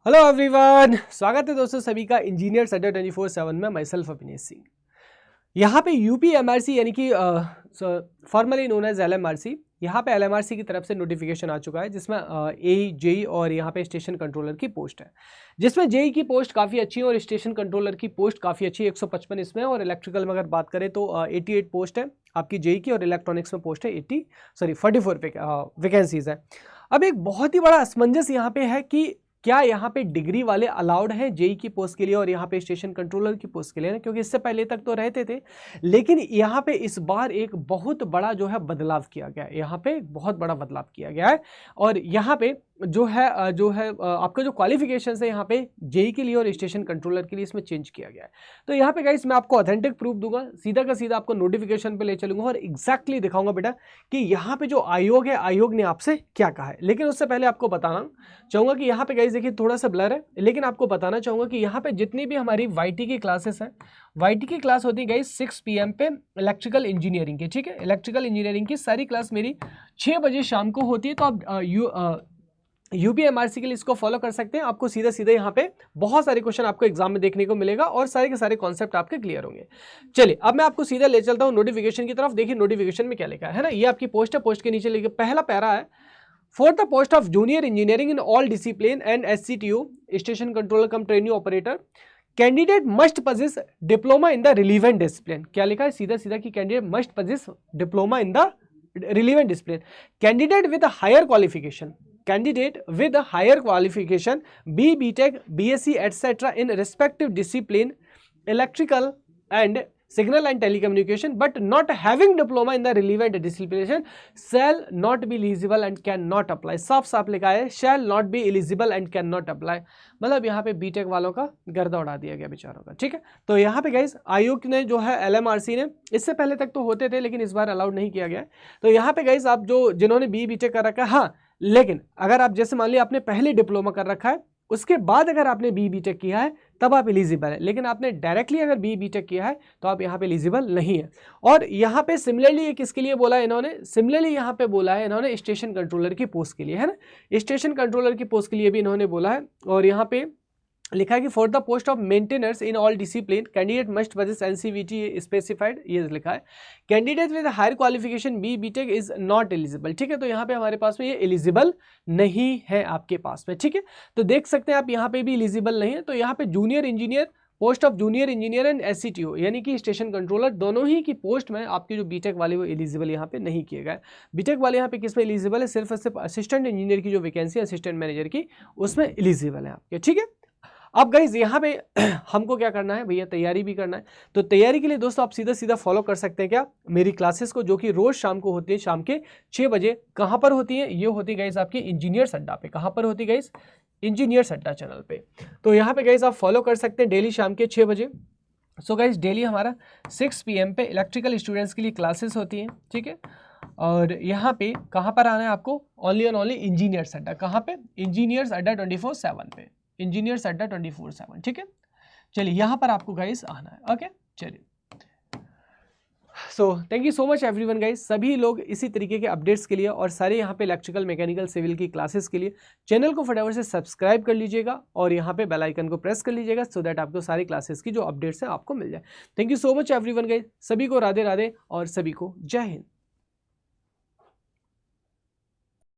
Hello everyone, स्वागत है दोस्तों सभी का इंजीनियर्स अड्डा 24/7 में। My self Abhinesh Singh. यहाँ पे यूपीएमआरसी यानी कि फॉर्मली नोन एज एलएमआरसी, यहाँ पे एलएमआरसी की तरफ से नोटिफिकेशन आ चुका है जिसमें ए जेई और यहाँ पे स्टेशन कंट्रोलर की पोस्ट है, जिसमें जेई की पोस्ट काफ़ी अच्छी है और स्टेशन कंट्रोलर की पोस्ट काफ़ी अच्छी है। 155 इसमें, और इलेक्ट्रिकल में अगर बात करें तो 88 पोस्ट है आपकी जेई की, और इलेक्ट्रॉनिक्स में पोस्ट है 44 वैकेंसीज है। अब एक बहुत ही बड़ा असमंजस यहाँ पे है कि क्या यहाँ पे डिग्री वाले अलाउड हैं जेई की पोस्ट के लिए और यहाँ पे स्टेशन कंट्रोलर की पोस्ट के लिए ना, क्योंकि इससे पहले तक तो रहते थे, लेकिन यहाँ पे इस बार एक बहुत बड़ा जो है बदलाव किया गया है। यहाँ पे बहुत बड़ा बदलाव किया गया है और यहाँ पे जो है आपका जो क्वालिफिकेशन है यहाँ पे जेई के लिए और स्टेशन कंट्रोलर के लिए इसमें चेंज किया गया है। तो यहाँ पे गाइस मैं आपको ऑथेंटिक प्रूफ दूंगा, सीधा का सीधा आपको नोटिफिकेशन पे ले चलूंगा और एग्जैक्टली दिखाऊंगा बेटा कि यहाँ पे जो आयोग है, आयोग ने आपसे क्या कहा है। लेकिन उससे पहले आपको बताना चाहूंगा कि यहाँ पे गाइस देखिए थोड़ा सा ब्लर है, लेकिन आपको बताना चाहूंगा कि यहाँ पे जितनी भी हमारी वाईटी की क्लासेस हैं, वाईटी की क्लास होती है गाइस 6 PM पे इलेक्ट्रिकल इंजीनियरिंग की। ठीक है, इलेक्ट्रिकल इंजीनियरिंग की सारी क्लास मेरी 6 बजे शाम को होती है। तो आप यूपीएमआरसी के लिए इसको फॉलो कर सकते हैं। आपको सीधा सीधा यहाँ पे बहुत सारे क्वेश्चन आपको एग्जाम में देखने को मिलेगा और सारे के सारे कॉन्सेप्ट आपके क्लियर होंगे। चलिए अब मैं आपको सीधा ले चलता हूँ नोटिफिकेशन की तरफ। देखिए नोटिफिकेशन में क्या लिखा है ना, ये आपकी पोस्ट है। पोस्ट के नीचे लिखा पहला पैरा है, for the post of junior engineering in all discipline and SCTU station controller cum training operator, candidate must possess diploma in the relevant discipline. क्या लिखा है सीधा सीधा कि candidate must possess diploma in the relevant discipline, candidate with higher qualification, candidate with a higher qualification, BTech, BSc, etc. in respective discipline, electrical and signal and telecommunication, but not having diploma in the relevant discipline shall not be eligible and cannot apply। साफ साफ लिखा है shall not be eligible and cannot apply, मतलब यहाँ पे BTech वालों का गर्दा उड़ा दिया गया बेचारों का। ठीक है, तो यहाँ पे गाइस आयोग ने जो है एलएमआरसी ने, इससे पहले तक तो होते थे लेकिन इस बार अलाउड नहीं किया गया। तो यहाँ पे गाइस आप जो जिन्होंने बीटेक कर रखा है, हाँ, लेकिन अगर आप जैसे मान लिया आपने पहले डिप्लोमा कर रखा है, उसके बाद अगर आपने बीटेक किया है तब आप एलिजिबल है, लेकिन आपने डायरेक्टली अगर बीटेक किया है तो आप यहाँ पे एलिजिबल नहीं है। और यहाँ पे सिमिलरली ये किसके लिए बोला है इन्होंने, सिमिलरली यहाँ पे बोला है इन्होंने स्टेशन कंट्रोलर की पोस्ट के लिए, है ना, स्टेशन कंट्रोलर की पोस्ट के लिए भी इन्होंने बोला है। और यहाँ पे लिखा है कि for the post of maintenance in all discipline candidate must possess NCVT specified, ये लिखा है। Candidate with higher qualification BTech is not eligible. ठीक है, तो यहाँ पे हमारे पास में ये एलिजिबल नहीं है आपके पास में। ठीक है, तो देख सकते हैं आप यहाँ पे भी एलिजिबल नहीं है। तो यहाँ पे junior engineer, post of junior engineer and SCTO यानी कि स्टेशन कंट्रोलर, दोनों ही की पोस्ट में आपके जो बीटेक वाले वो एलिजिबल यहाँ पे नहीं किए गए। बीटेक वाले यहाँ पे किस में एलिजिबल है, सिर्फ और सिर्फ असिस्टेंट इंजीनियर की जो वैकेंसी है असिस्टेंट मैनेजर की, उसमें एलिजिबल है आपके। ठीक है, अब गाइज यहाँ पे हमको क्या करना है भैया, तैयारी भी करना है। तो तैयारी के लिए दोस्तों आप सीधा सीधा फॉलो कर सकते हैं क्या, मेरी क्लासेस को, जो कि रोज शाम को होती है, शाम के 6 बजे। कहाँ पर होती है, ये होती है गाइज आपकी इंजीनियर्स अड्डा पे। कहाँ पर होती है गाइज, इंजीनियर्स अड्डा चैनल पे। तो यहाँ पे गाइज आप फॉलो कर सकते हैं डेली शाम के 6 बजे। सो गाइज डेली हमारा 6 PM पे इलेक्ट्रिकल स्टूडेंट्स के लिए क्लासेस होती हैं। ठीक है, और यहाँ पे कहाँ पर आना है आपको, ओनली एंड ओनली इंजीनियर्स अड्डा। कहाँ पे, इंजीनियर्स अड्डा 24/7 पे, इंजीनियर्स अड्डा 24/7। ठीक है, चलिए यहाँ पर आपको गाइस आना है। ओके, चलिए। So thank you so much everyone guys, सभी लोग इसी तरीके के अपडेट्स के लिए और सारे यहाँ पे इलेक्ट्रिकल, मैकेनिकल, सिविल की क्लासेस के लिए चैनल को फटाफट से सब्सक्राइब कर लीजिएगा और यहाँ पे बेल आइकन को प्रेस कर लीजिएगा, सो दैट आपको सारी क्लासेस की जो अपडेट्स हैं आपको मिल जाए। Thank you so much everyone guys, सभी को राधे राधे और सभी को जय हिंद।